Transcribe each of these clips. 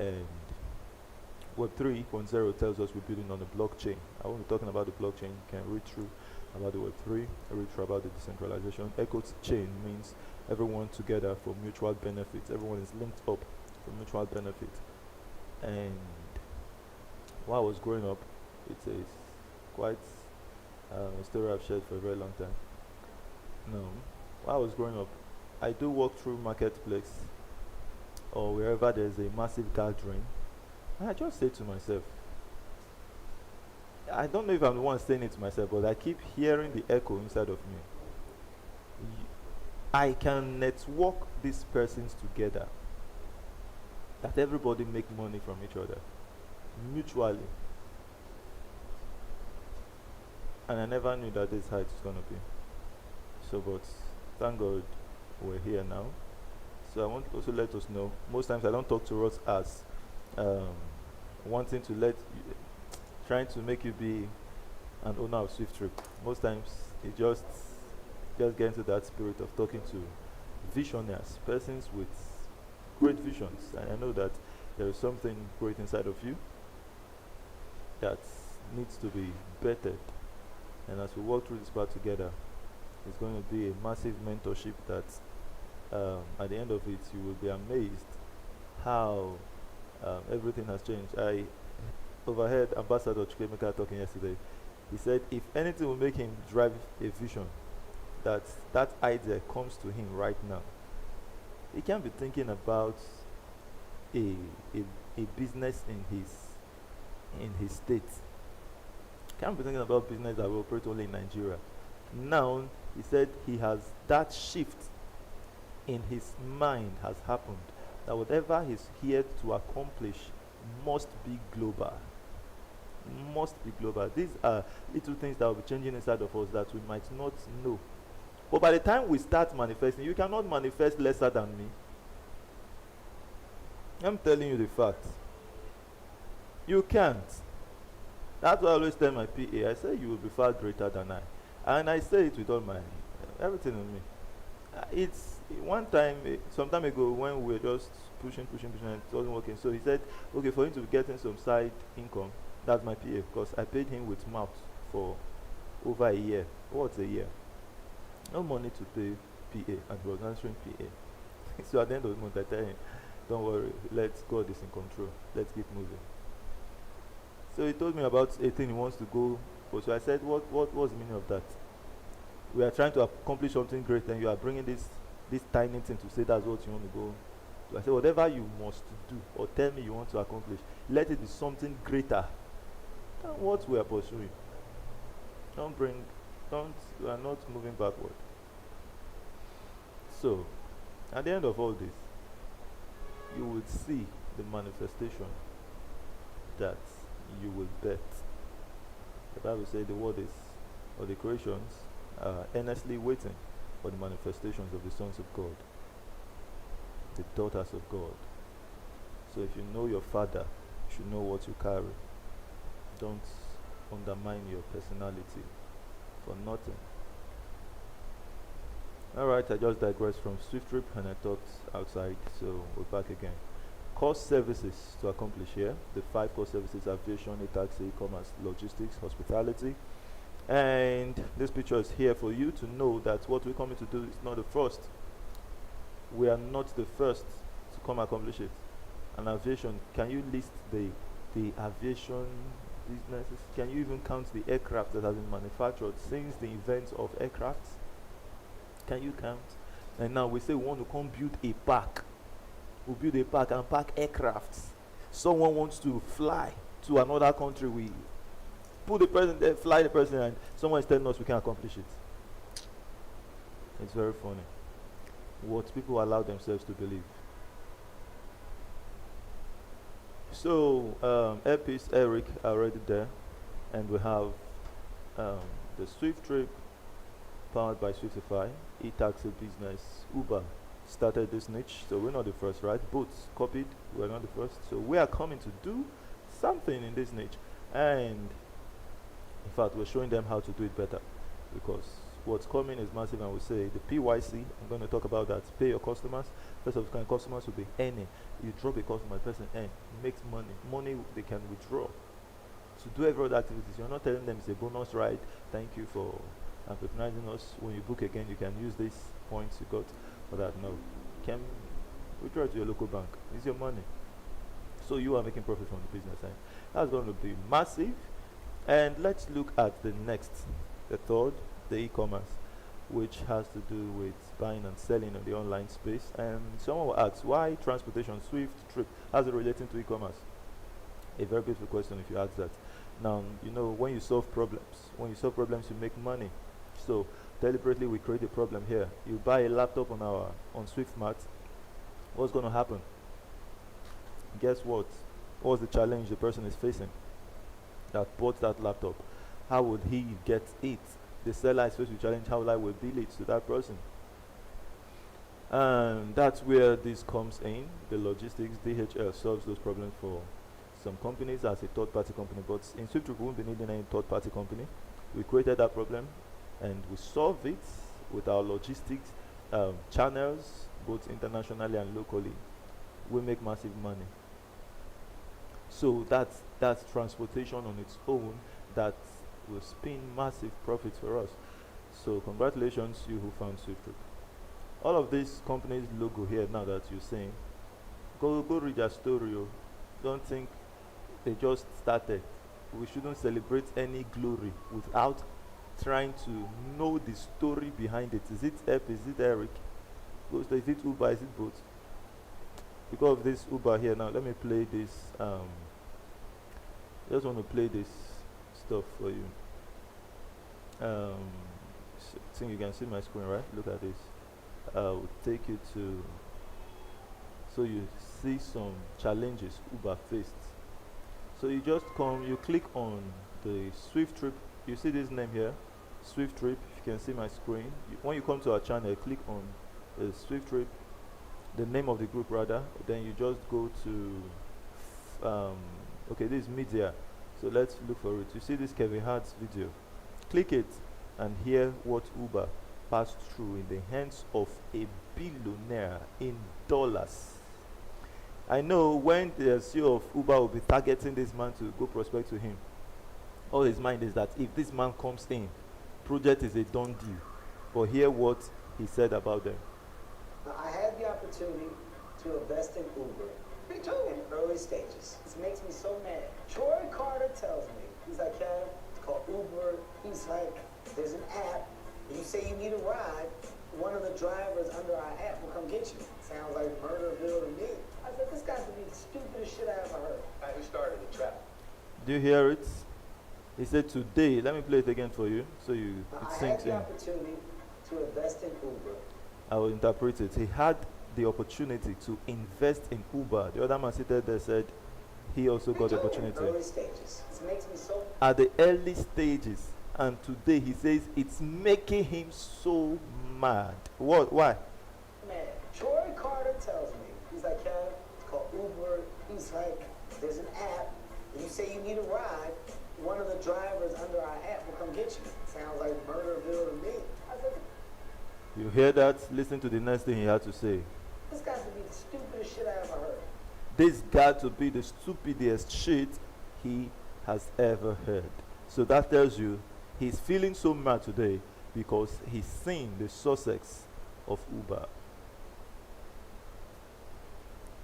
And Web 3.0 tells us we're building on a blockchain. I won't be talking about the blockchain. You can read through about the Web 3, read through about the decentralization. Echo chain means everyone together for mutual benefit. Everyone is linked up for mutual benefit. And while I was growing up, it's a quite a story I've shared for a very long time. No, while I was growing up, I do walk through marketplace or wherever there's a massive gathering, and I just say to myself, I don't know if I'm the one saying it to myself, but I keep hearing the echo inside of me. I can network these persons together, that everybody make money from each other mutually. And I never knew that this is how it's gonna be. So, but thank God we're here now. So I want to also let us know. Most times I don't talk to us as wanting to trying to make you be an owner of SWIFTtrip. Most times it just get into that spirit of talking to visionaries, persons with great visions. And I know that there is something great inside of you that needs to be bettered. And as we walk through this path together, it's going to be a massive mentorship that at the end of it, you will be amazed how everything has changed. I overheard Ambassador Chukwemeka talking yesterday. He said if anything will make him drive a vision, that idea comes to him right now. He can't be thinking about a business in his state. Can't be thinking about business that will operate only in Nigeria. Now he said he has that shift in his mind has happened, that whatever he's here to accomplish must be global. Must be global. These are little things that will be changing inside of us that we might not know. But by the time we start manifesting, you cannot manifest lesser than me. I'm telling you the fact. You can't. That's why I always tell my PA, I say you will be far greater than I. And I say it with all my, everything in me. It's one time, some time ago, when we were just pushing, and it wasn't working. So he said, okay, for him to be getting some side income, that's my PA, because I paid him with mouth for over a year. What's a year? No money to pay PA, and he was answering PA. So at the end of the month, I tell him, don't worry, God is in control. Let's keep moving. So he told me about a thing he wants to go for. So I said, what's the meaning of that? We are trying to accomplish something great, and you are bringing this tiny thing to say that's what you want to go. So I said, whatever you must do or tell me you want to accomplish, let it be something greater than what we are pursuing. We are not moving backward. So, at the end of all this, you will see the manifestation that you will bet. The Bible says the word is, or the creations are earnestly waiting for the manifestations of the sons of God, the daughters of God. So if you know your father, you should know what you carry. Don't undermine your personality for nothing. Alright, I just digressed from SWIFTtrip and I thought outside, so we're back again. Core services to accomplish here. The 5 core services: aviation, e-taxi, e-commerce, logistics, hospitality. And this picture is here for you to know that what we're coming to do is not the first. We are not the first to come accomplish it. And aviation, can you list the aviation businesses? Can you even count the aircraft that has been manufactured since the invent of aircraft? Can you count? And now we say we want to come build a park. We'll build a park and park aircrafts. Someone wants to fly to another country. We put the person there, fly the person, and someone is telling us we can accomplish it. It's very funny what people allow themselves to believe. So, Airpiece, Eric are already there, and we have the SWIFTtrip powered by Swiftify, e-taxi business. Uber started this niche, so we're not the first, right? Boots copied, we're not the first. So we are coming to do something in this niche, and in fact we're showing them how to do it better, because what's coming is massive. And we say the PYC, I'm going to talk about that, pay your customers. First of all, customers will be earning. You drop a customer, the person earn, makes money. Money they can withdraw to do every other activities. You're not telling them it's a bonus ride. Thank you for patronizing us. When you book again, you can use these points you got for that. No, you can withdraw to your local bank. It's your money. So you are making profit from the business side. That's going to be massive. And let's look at the next, the third, the e-commerce, which has to do with buying and selling on the online space. And someone will ask, why transportation, SWIFTtrip? How's it relating to e-commerce? A very beautiful question if you ask that. Now, you know, when you solve problems, you make money. So deliberately we create a problem here. You buy a laptop on SwiftMart. What's going to happen? Guess what? What's the challenge the person is facing that bought that laptop? How would he get it? The seller is faced with challenge. How will I will bill it to that person? And that's where this comes in. The logistics, DHL solves those problems for some companies as a third-party company. But in SwiftTrip, we won't be needing any third-party company. We created that problem and we solve it with our logistics channels, both internationally and locally. We make massive money. So that's transportation on its own that will spin massive profits for us. So congratulations, you who found SwiftTrip. All of these companies' logo here now that you're seeing, go read their story. Don't think they just started. We shouldn't celebrate any glory without trying to know the story behind it. Is it Ep? Is it Eric? Is it Uber? Is it both? Because of this Uber here now, let me play this. Just want to play this stuff for you. I think you can see my screen, right? Look at this. I'll take you to, so you see some challenges Uber faced. So you just come, you click on the SwiftTrip. You see this name here, SwiftTrip. If you can see my screen, when you come to our channel, click on the SwiftTrip, the name of the group rather. Then you just go to okay, this is media, so let's look for it. You see this Kevin Hart's video, click it and hear what Uber passed through in the hands of a billionaire in dollars. I know when the CEO of Uber will be targeting this man to go prospect to him, all his mind is that if this man comes in, project is a done deal. But hear what he said about them. I had the opportunity to invest in Uber. Me too. In early stages. This makes me so mad. Troy Carter tells me, he's like, Kev, it's called Uber. He's like, there's an app. And you say you need a ride, one of the drivers under our app will come get you. Sounds like Murderville to me. I said, this got to be the stupidest shit I ever heard. He started the trap. Do you hear it? He said today, let me play it again for you so it sinks in. I had the opportunity to invest in Uber. I will interpret it. He had the opportunity to invest in Uber. The other man seated there said he also got the opportunity. Early stages. This makes me so at the early stages. And today he says it's making him so mad. What? Why? Man, Troy Carter tells me, he's like, Kev, it's called Uber. He's like, there's an app. And you say you need a ride, one of the drivers under our app will come get you. Sounds like Murderville to me. I said, you hear that? Listen to the next thing he had to say. This got to be the stupidest shit I ever heard. This got to be the stupidest shit he has ever heard. So that tells you he's feeling so mad today because he's seen the success of Uber.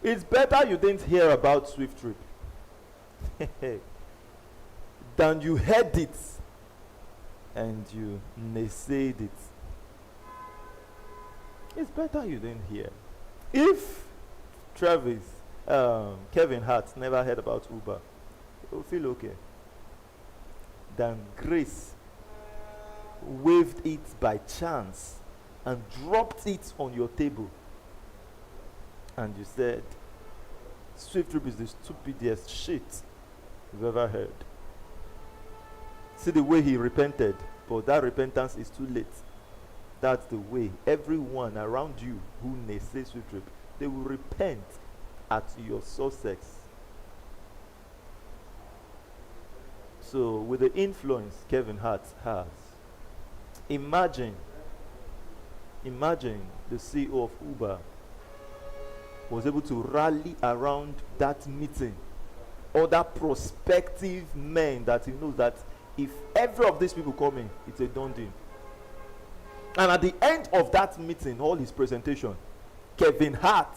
It's better you didn't hear about SwiftTrip than you heard it and you naysayed it. It's better you didn't hear. If Kevin Hart never heard about Uber, he'll feel okay. Then Grace waved it by chance and dropped it on your table. And you said, SwiftTrip is the stupidest shit you've ever heard. See the way he repented, but that repentance is too late. That's the way everyone around you who naysay SwiftTrip, they will repent at your success. So with the influence Kevin Hart has, imagine the CEO of Uber was able to rally around that meeting other prospective men that he knows that if every of these people come in, it's a done deal. And at the end of that meeting, all his presentation, Kevin Hart,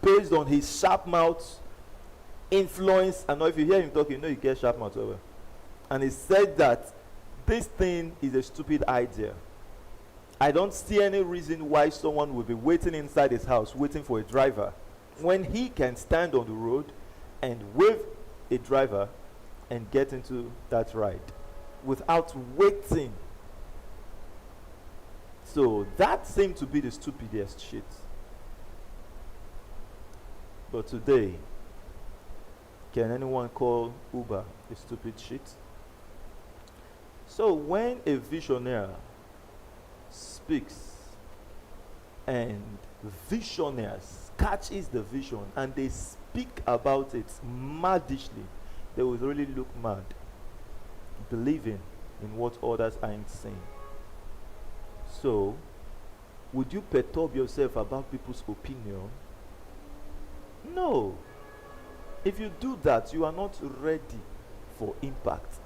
based on his sharp mouth influence, and if you hear him talking, you know he gets sharp mouth over. And he said that this thing is a stupid idea. I don't see any reason why someone will be waiting inside his house waiting for a driver when he can stand on the road and wave a driver and get into that ride without waiting. So that seemed to be the stupidest shit. But today, can anyone call Uber a stupid shit? So when a visionary speaks and visionaries catches the vision and they speak about it maddishly, they will really look mad, believing in what others aren't saying. So, would you perturb yourself about people's opinion? No. If you do that, you are not ready for impact.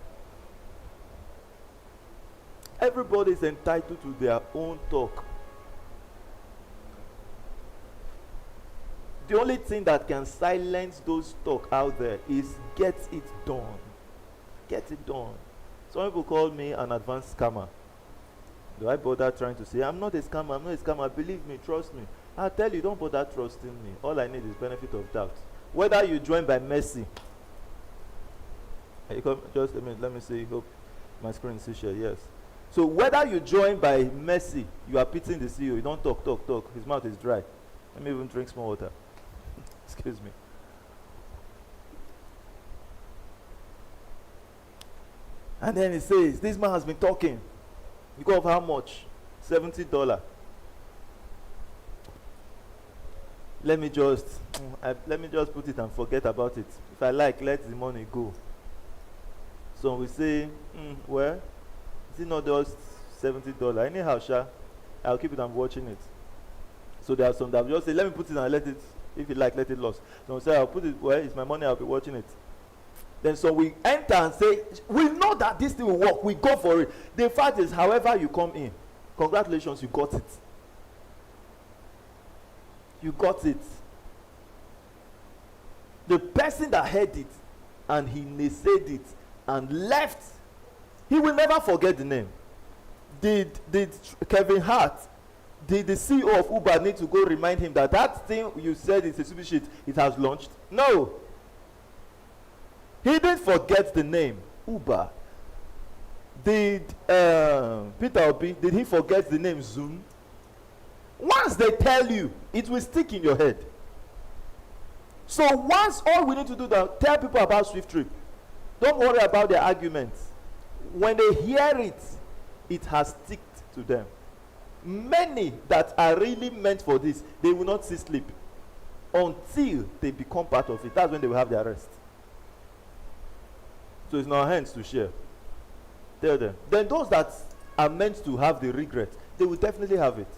Everybody is entitled to their own talk. The only thing that can silence those talk out there is get it done. Get it done. Some people call me an advanced scammer. Do I bother trying to say, I'm not a scammer, I'm not a scammer, believe me, trust me. I tell you, don't bother trusting me. All I need is benefit of doubt. Whether you join by mercy. Just a minute, let me see, hope my screen is share, yes. So whether you join by mercy, you are pitying the CEO, you don't talk, his mouth is dry. Let me even drink some water. Excuse me. And then he says, this man has been talking. Because of how much? $70. Let me just put it and forget about it. If I like, let the money go. So we say, well, is it not just $70? Anyhow, Sha, I'll keep it, I'm watching it. So there are some that will just say, let me put it and let it, if you like, let it lost. So we say, I'll put it, well, it's my money, I'll be watching it. Then so we enter and say, we know that this thing will work, we go for it. The fact is, however you come in, congratulations, you got it. You got it. The person that heard it and he naysayed it and left, he will never forget the name. Did Kevin Hart, did the CEO of Uber need to go remind him that that thing you said is a stupid shit, it has launched? No. He didn't forget the name, Uber. Did Peter Obi, did he forget the name Zoom? Once they tell you, it will stick in your head. So once all we need to do is tell people about SWIFTtrip. Don't worry about their arguments. When they hear it, it has sticked to them. Many that are really meant for this, they will not see sleep until they become part of it. That's when they will have their rest. So it's in our hands to share. Tell them. Then those that are meant to have the regret, they will definitely have it.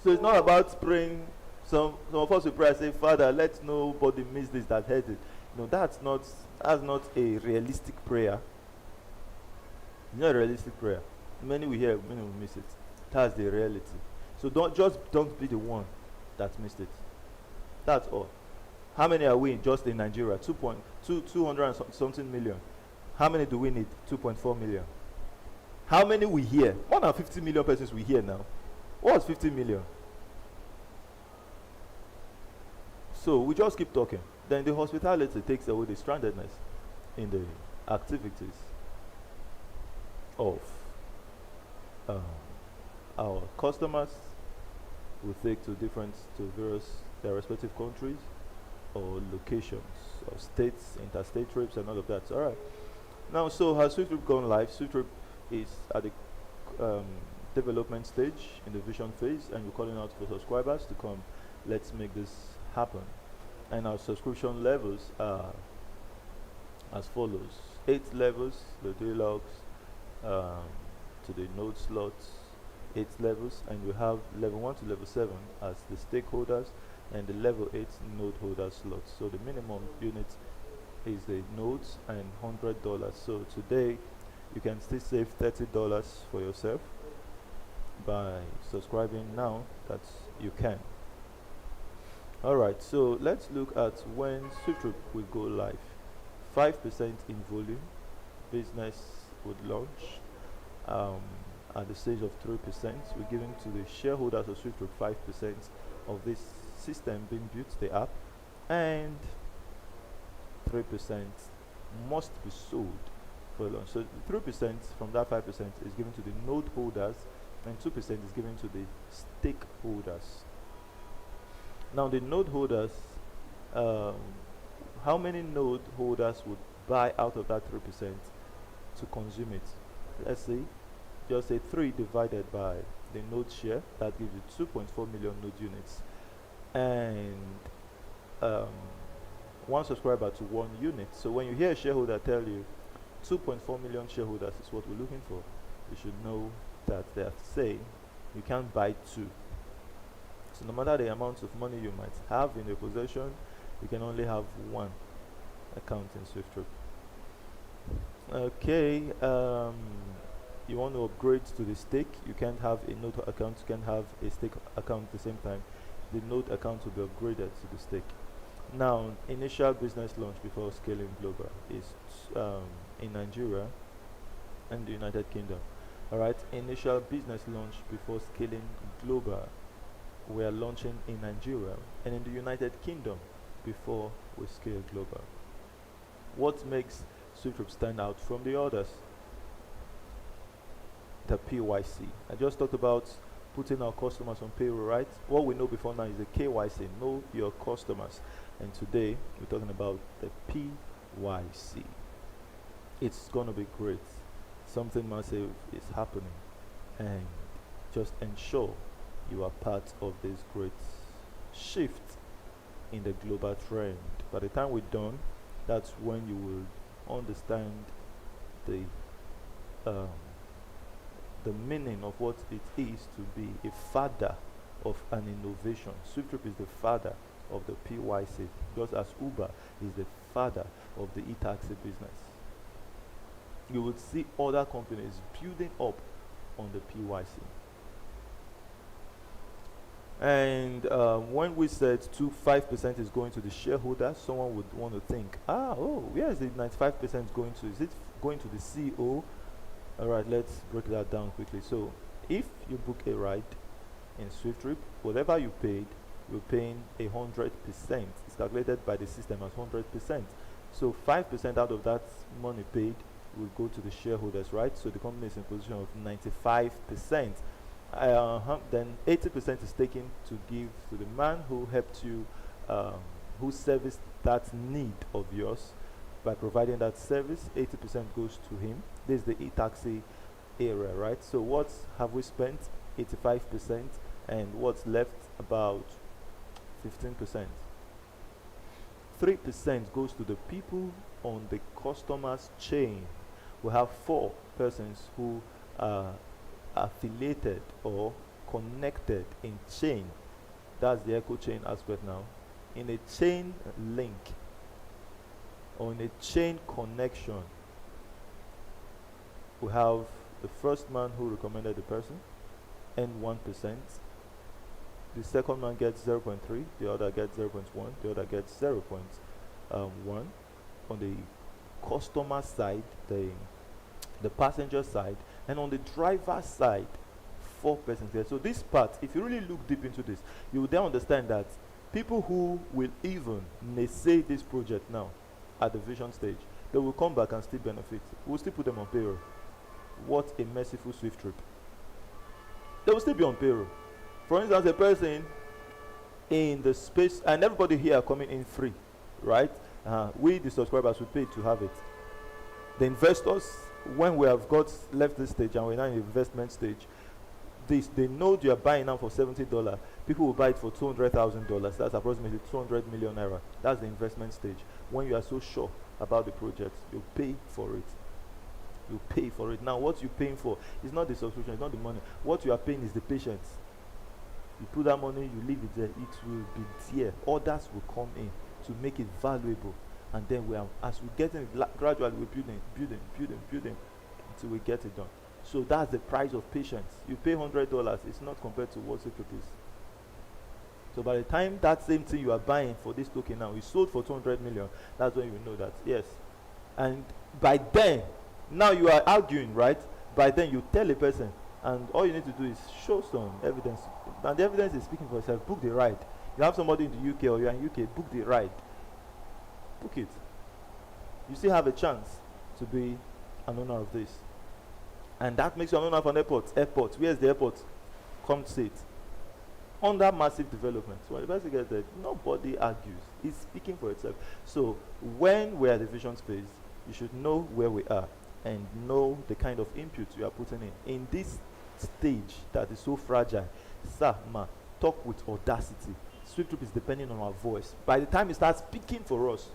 So it's not about praying. Some of us will pray and say, Father, let nobody miss this that heard it. No, that's not a realistic prayer. It's not a realistic prayer. Many will hear, many will miss it. That's the reality. So don't be the one that missed it. That's all. How many are we just in Nigeria? 200 and something million. How many do we need? 2.4 million. How many we hear? More than 50 million persons we hear now. What's 50 million? So we just keep talking. Then the hospitality takes away the strandedness in the activities of our customers. We take to various their respective countries or locations or states, interstate trips and all of that. All right. Now, so has SWIFTtrip gone live? SWIFTtrip is at the development stage in the vision phase, and we're calling out for subscribers to come. Let's make this happen. And our subscription levels are as follows: 8 levels, the deluxe, to the note slots, 8 levels, and we have level 1 to level 7 as the stakeholders and the level 8 node holder slots. So the minimum unit is the nodes and $100. So today you can still save $30 for yourself by subscribing now. That you can. Alright, so let's look at when SWIFTtrip will go live. 5% in volume, business would launch at the stage of 3%. We're giving to the shareholders of SWIFTtrip 5% of this system being built, the app, and 3% must be sold for launch. So 3% from that 5% is given to the node holders, and 2% is given to the stakeholders. Now the node holders, how many node holders would buy out of that 3% to consume it? Let's say, just say 3 divided by the node share, that gives you 2.4 million node units, and 1 subscriber to 1 unit. So when you hear a shareholder tell you 2.4 million shareholders is what we're looking for, you should know that they are saying you can't buy 2. So no matter the amount of money you might have in your possession, you can only have 1 account in SWIFTtrip. Okay, you want to upgrade to the stake, you can't have a node account, you can't have a stake account at the same time. The node account will be upgraded to the stake. Now, initial business launch before scaling global is in Nigeria and the United Kingdom. Alright, initial business launch before scaling global. We are launching in Nigeria and in the United Kingdom before we scale global. What makes SWIFTtrip stand out from the others? The PYC. I just talked about putting our customers on payroll, right? What we know before now is the KYC, know your customers. And today we're talking about the PYC. It's gonna be great. Something massive is happening, and just ensure you are part of this great shift in the global trend. By the time we're done, that's when you will understand the meaning of what it is to be a father of an innovation. SWIFTtrip is the father of the PYC, just as Uber is the father of the e-taxi business. You would see other companies building up on the PYC. And when we said 5% is going to the shareholders, someone would want to think, where is the 95% going to? Is it going to the CEO? All right, let's break that down quickly. So if you book a ride in SWIFTtrip, whatever you paid, you're paying 100%. It's calculated by the system as 100%. So 5% out of that money paid will go to the shareholders, right? So the company is in position of 95%. Then 80% is taken to give to the man who helped you, who serviced that need of yours. By providing that service, 80% goes to him. This is the e-taxi area, right? So what have we spent? 85%, and what's left? About 15%. 3% goes to the people on the customer's chain. We have 4 persons who are affiliated or connected in chain. That's the echo chain aspect now. In a chain link or in a chain connection, we have the first man who recommended the person and 1%. The second man gets 0.3, the other gets 0.1, the other gets 0.1. On the customer side, the passenger side, and on the driver side, 4% there. So this part, if you really look deep into this, you will then understand that people who will even naysay this project now at the vision stage, they will come back and still benefit. We'll still put them on payroll. What a merciful SWIFTtrip. They will still be on payroll. For instance, a person in the space, and everybody here are coming in free, right? We, the subscribers, we pay to have it. The investors, when we have left this stage and we're now in the investment stage, they know you are buying now for $70. People will buy it for $200,000. That's approximately 200 million naira. That's the investment stage. When you are so sure about the project, you pay for it. You pay for it. Now, what you're paying for is not the subscription, it's not the money. What you are paying is the patience. You put that money, you leave it there, it will be there. Others will come in to make it valuable. And then as we get in, gradually we're building until we get it done. So that's the price of patience. You pay $100, it's not compared to what SWIFTtrip is. So by the time that same thing you are buying for this token now is sold for 200 million, that's when you know that, yes. And by then, now you are arguing, right? By then you tell a person, and all you need to do is show some evidence. And the evidence is speaking for itself. Book the ride. You have somebody in the UK or you're in UK, book the ride. Book it. You still have a chance to be an owner of this. And that makes you an owner of an airport. Airport. Where's the airport? Come to it. Under massive development. So when the person gets there, nobody argues. It's speaking for itself. So when we're at the vision phase, you should know where we are and know the kind of input you are putting in. In this stage that is so fragile, sir, ma, talk with audacity. SWIFTtrip is depending on our voice. By the time it starts speaking for us,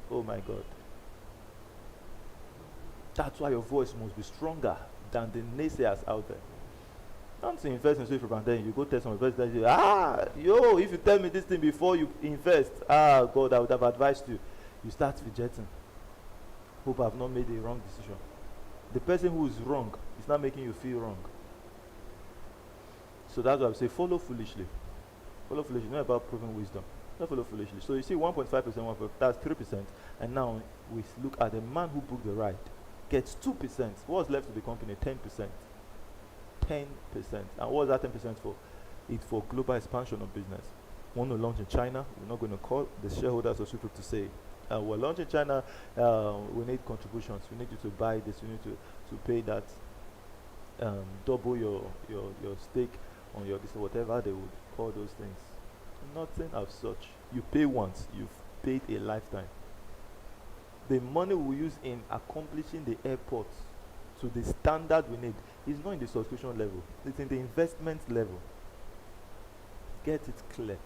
oh my God. That's why your voice must be stronger than the naysayers out there. Don't invest in SWIFTtrip and then you go tell someone, if you tell me this thing before you invest, God, I would have advised you. You start fidgeting. Hope I've not made a wrong decision. The person who is wrong is not making you feel wrong. So that's why I say follow foolishly. Follow foolishly, not about proving wisdom. Not follow foolishly. So you see 1.5%, that's 3%. And now we look at the man who booked the ride. Gets 2%. What's left to the company? 10%. 10%. And what's that 10% for? It's for global expansion of business. Want to launch in China? We're not going to call the shareholders of SWIFTtrip to say, we're launching in China, we need contributions. We need you to buy this. We need to pay that, double your stake on your this, whatever they would call those things. Nothing of such. You pay once, you've paid a lifetime. The money we use in accomplishing the airport to the standard we need is not in the subscription level, it's in the investment level. Get it clear.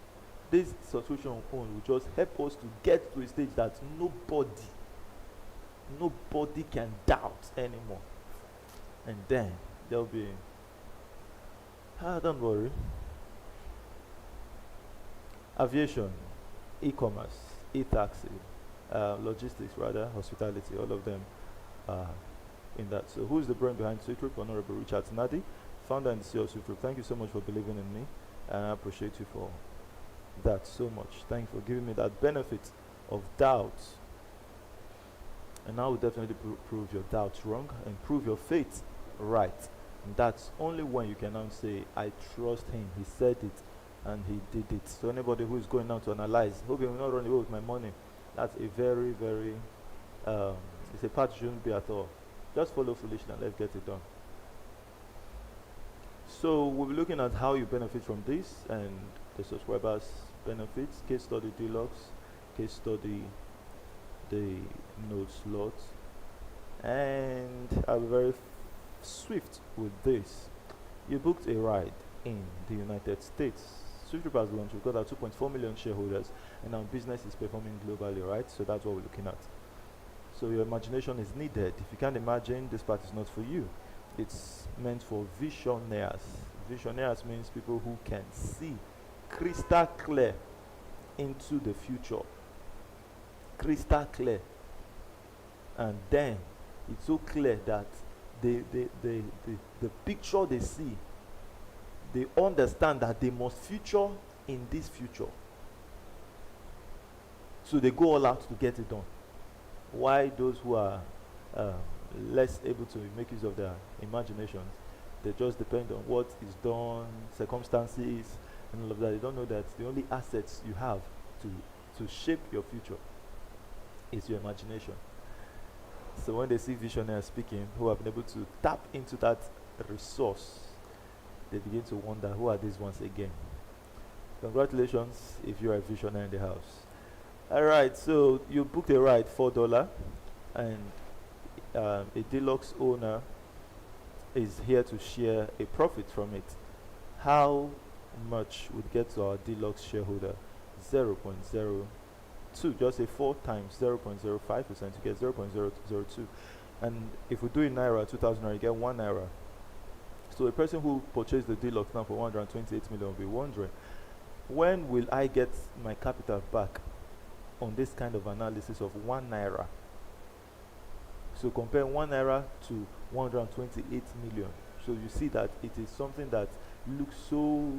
This subscription will just help us to get to a stage that nobody can doubt anymore. And then there'll be, don't worry. Aviation, e-commerce, e-taxi, logistics rather, hospitality, all of them are in that. So who is the brain behind SWIFTtrip? Honorable Richard Nadi, founder and CEO of SWIFTtrip. Thank you so much for believing in me, and I appreciate you for that so much. Thank you for giving me that benefit of doubt. And I will definitely prove your doubts wrong and prove your faith right. And that's only when you can now say, I trust him, he said it and he did it. So anybody who is going now to analyze, hope you will not run away with my money, that's a very, very it's a part you shouldn't be at all. Just follow foolishly and let's get it done. So we'll be looking at how you benefit from this and the subscribers benefits, case study deluxe, case study the node slots, and I'll be very swift with this. You booked a ride in the United States. SWIFTtrip has launched. We've got our 2.4 million shareholders, and our business is performing globally, right? So that's what we're looking at. So your imagination is needed. If you can't imagine, this part is not for you. It's meant for visionaries. Visionaries means people who can see crystal clear into the future. Crystal clear. And then it's so clear that the picture they see, they understand that they must feature in this future. So they go all out to get it done. Why those who are less able to make use of their imaginations, they just depend on what is done, circumstances, and all of that. They don't know that the only assets you have to shape your future is your imagination. So when they see visionaries speaking who have been able to tap into that resource, they begin to wonder, who are these ones again? Congratulations if you are a visionary in the house. Alright, so you booked a ride, $4, and a deluxe owner is here to share a profit from it. How much would get to our deluxe shareholder? 0.02. Just say 4 times 0.05%, you get 0.002. And if we do in naira, 2,000 naira, you get 1 naira. So a person who purchased the deluxe now for 128 million will be wondering, when will I get my capital back on this kind of analysis of 1 naira? So compare 1 naira to 128 million. So you see that it is something that looks so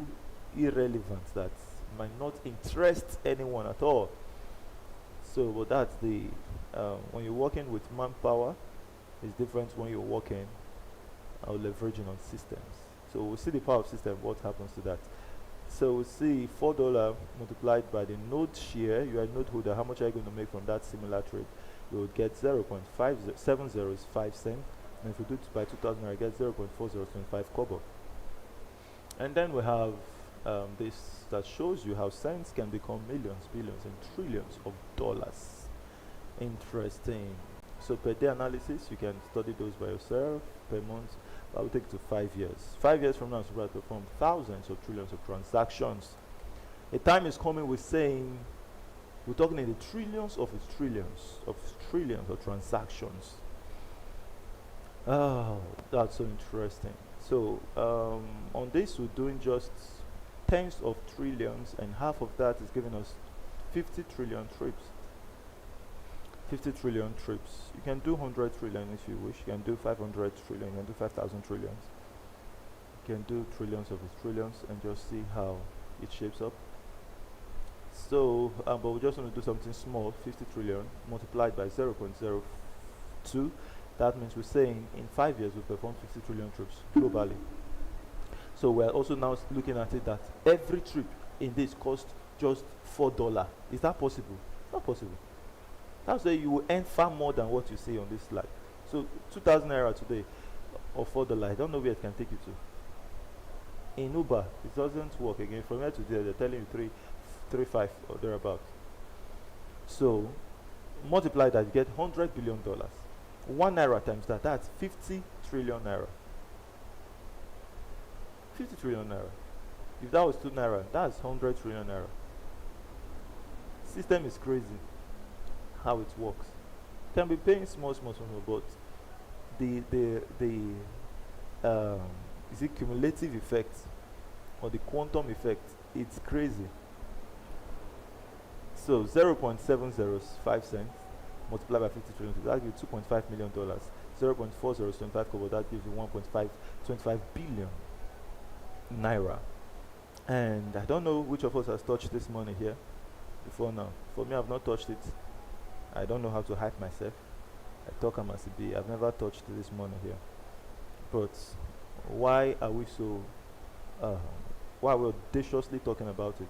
irrelevant that might not interest anyone at all. So, but that's the when you're working with manpower, it's different when you're working or leveraging on systems. So we'll see the power of system, what happens to that. So we'll see $4 multiplied by the node share. You are a node holder. How much are you going to make from that similar trade? You will get 0.570 cents. And if you do it by 2,000, I get 0.4025 kobo. And then we have this that shows you how cents can become millions, billions, and trillions of dollars. Interesting. So per day analysis, you can study those by yourself. Per month, that will take to 5 years. 5 years from now, so we'll perform thousands of trillions of transactions. A time is coming, we're saying, we're talking in the trillions of trillions of transactions. Oh, that's so interesting. So on this, we're doing just tens of trillions, and half of that is giving us 50 trillion trips. 50 trillion trips. You can do 100 trillion if you wish. You can do 500 trillion. You can do 5,000 trillions. You can do trillions of its trillions and just see how it shapes up. So, but we just want to do something small. 50 trillion multiplied by 0.02. That means we're saying in 5 years we'll perform 50 trillion trips globally. So we're also now looking at it that every trip in this costs just $4. Is that possible? Not possible. That's why you will earn far more than what you see on this slide. So 2,000 naira today or $4, I don't know where it can take you to. In Uber, it doesn't work again. From here to there, they're telling you 3.5 or thereabout. So multiply that, you get $100 billion. 1 naira times that, that's 50 trillion naira. 50 trillion naira. If that was 2 naira, that's 100 trillion naira. System is crazy how it works. Can be paying small, but the is it cumulative effect or the quantum effect? It's crazy. So 0.705 cents multiplied by 50 trillion, that gives you $2.5 million. 0.4025 kobo, that gives you 1.525 billion naira. And I don't know which of us has touched this money here before now. For me, I've not touched it. I don't know how to hype myself. I talk I'm as a bee. I've never touched this money here. But why are we so why we're audaciously talking about it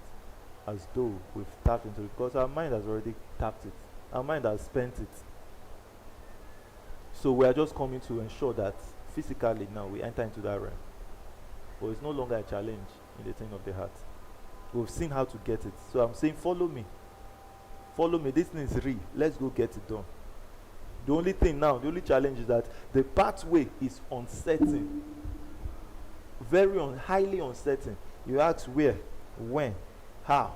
as though we've tapped into it? Because our mind has already tapped it. Our mind has spent it. So we are just coming to ensure that physically now we enter into that realm. But it's no longer a challenge in the thing of the heart. We've seen how to get it. So I'm saying follow me. Follow me. This thing is real. Let's go get it done. The only thing now, the only challenge is that the pathway is uncertain. Very highly uncertain. You ask where, when, how.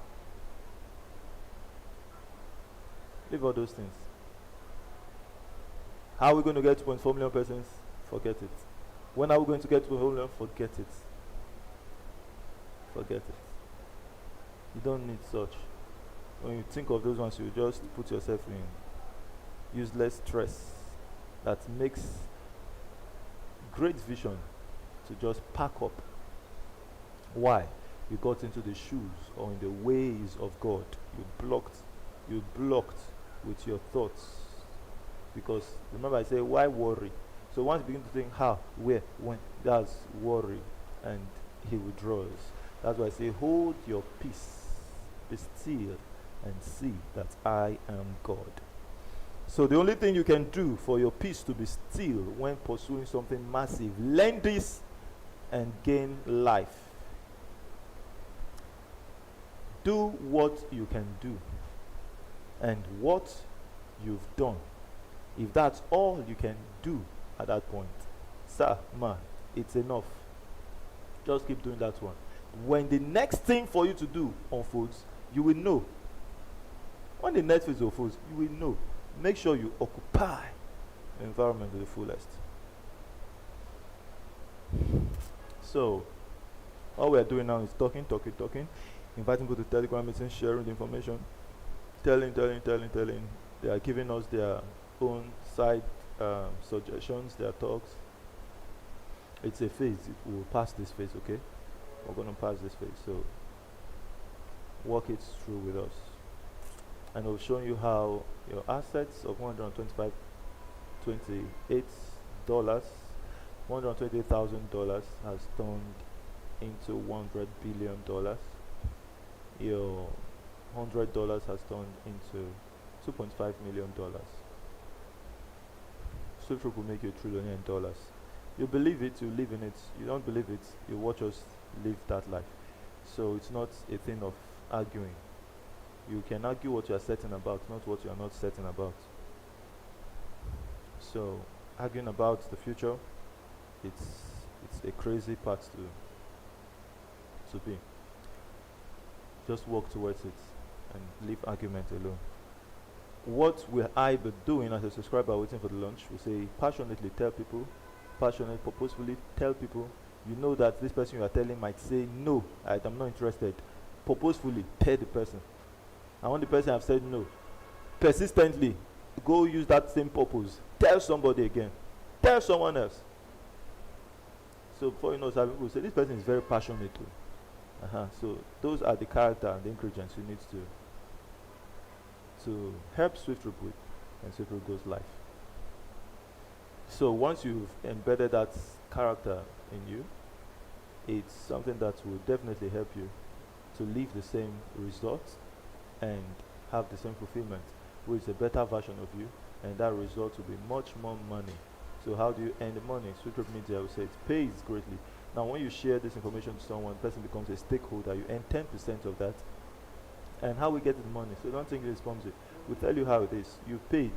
Leave all those things. How are we going to get 2.4 million persons? Forget it. When are we going to get 2.4 million? Forget it. Forget it. You don't need such. When you think of those ones, you just put yourself in useless stress that makes great vision to just pack up. Why? You got into the shoes or in the ways of God. You blocked with your thoughts. Because remember I say, why worry? So once you begin to think how, where, when, that's worry, and he withdraws. That's why I say, hold your peace, be still, and see that I am God. So the only thing you can do for your peace to be still when pursuing something massive, learn this and gain life. Do what you can do and what you've done. If that's all you can do at that point, sir, man, it's enough. Just keep doing that one. When the next thing for you to do unfolds, you will know. When the next phase unfolds, you will know. Make sure you occupy environment to the fullest. So all we are doing now is talking, inviting people to Telegram meetings, sharing the information, telling. They are giving us their own side suggestions, their talks. It's a phase. We'll pass this phase, okay? We're going to pass this phase. So walk it through with us. And I'll show you how your assets of $128,000 has turned into $100 billion. Your $100 has turned into $2.5 million. SWIFTtrip will make you $1 trillion. You believe it, you live in it. You don't believe it, you watch us live that life. So it's not a thing of arguing. You can argue what you are certain about, not what you are not certain about. So arguing about the future, it's a crazy path to be. Just walk towards it and leave argument alone. What will I be doing as a subscriber waiting for the launch? We say passionately tell people, purposefully tell people. You know that this person you are telling might say no, I'm not interested. Purposefully tell the person. And when the person have said no, persistently go use that same purpose. Tell somebody again. Tell someone else. So before you know, some people say this person is very passionate too. So those are the character and the ingredients you need to help SWIFTtrip with, and SWIFTtrip goes live. So once you've embedded that character in you, it's something that will definitely help you to live the same results and have the same fulfillment, which is a better version of you, and that result will be much more money. So how do you earn the money? SWIFTtrip Media will say it pays greatly. Now when you share this information to someone, the person becomes a stakeholder, you earn 10% of that. And how we get the money? So don't think it's Pomsy. We'll tell you how it is. You paid,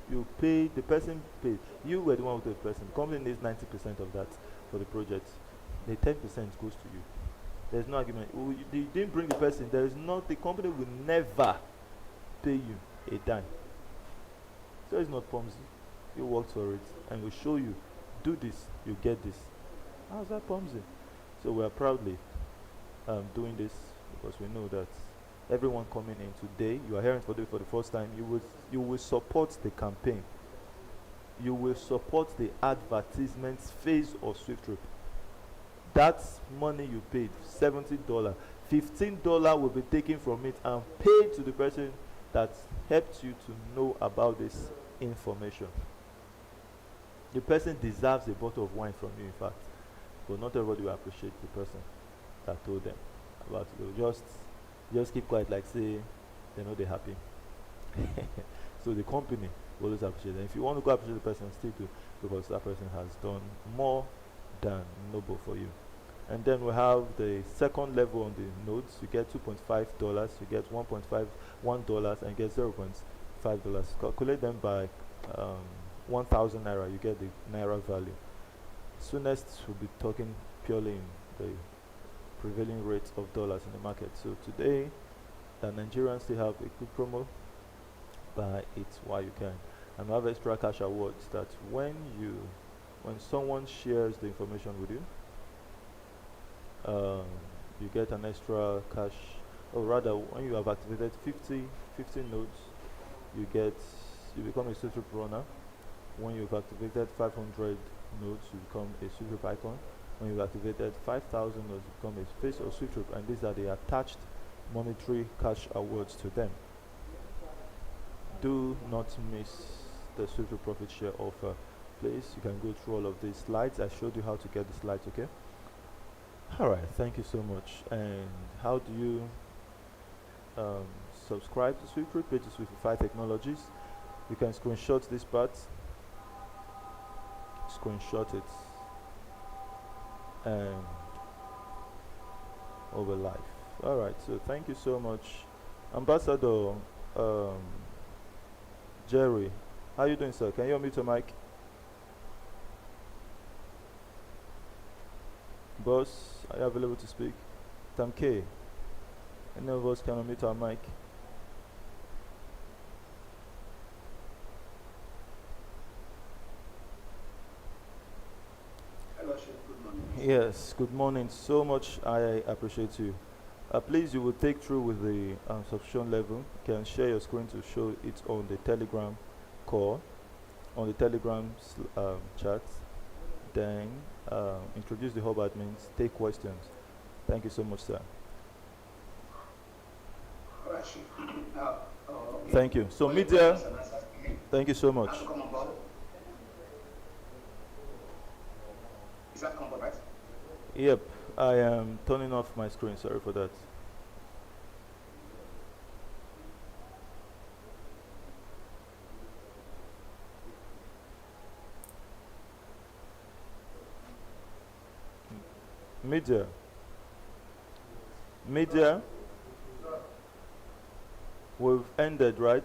the person paid. You were the one with the person. The company needs 90% of that for the project. The 10% goes to you. There's no argument. You didn't bring the person. The company will never pay you a dime. So it's not Pomsy. You worked for it, and we'll show you. Do this, you get this. How's that Pomsy? So we are proudly doing this because we know that everyone coming in today, you are hearing for the first time, you will support the campaign. You will support the advertisements phase of SWIFTtrip. That's money you paid, $70. $15 will be taken from it and paid to the person that helped you to know about this information. The person deserves a bottle of wine from you, in fact, but not everybody will appreciate the person that told them about it. They'll just keep quiet, like say they know they're happy. So the company will always appreciate it. If you want to go appreciate the person, still do, because that person has done more than noble for you. And then we have the second level on the notes. You get $2.5, you get $1.51, and you get $0.5. Calculate them by 1,000 naira, you get the naira value. Soonest we'll be talking purely in the prevailing rates of dollars in the market. So today, the Nigerians still have a good promo. Buy it while you can, and we have extra cash awards that when someone shares the information with you, you get an extra cash, or rather when you have activated 50 nodes, you become a SWIFTtrip runner. When you've activated 500 nodes, you become a SWIFTtrip icon. When you've activated 5,000 nodes, you become a face of SWIFTtrip, and these are the attached monetary cash awards to them. Do not miss the SWIFTtrip profit share offer. Please, you can go through all of these slides. I showed you how to get the slides, okay? Alright, thank you so much. And how do you subscribe to SWIFTtrip? Which is Swiftify Technologies. You can screenshot this part. Screenshot it. And over live. Alright, so thank you so much. Ambassador Jerry, how you doing, sir? Can you unmute your mic? Boss, are you available to speak? Tam K, any of us can unmute our mic? Yes, good morning. So much I appreciate you. Please, you will take through with the subscription level. You can share your screen to show it on the Telegram call, on the Telegram chat. Then introduce the hub admins, take questions. Thank you so much, sir. All right, Chief. Okay. Thank you. So, For your media, questions and answers, thank you so I have much. to come on board. Is that come on board, right? Yep, I am turning off my screen. Sorry for that. Media, media, we've ended, right?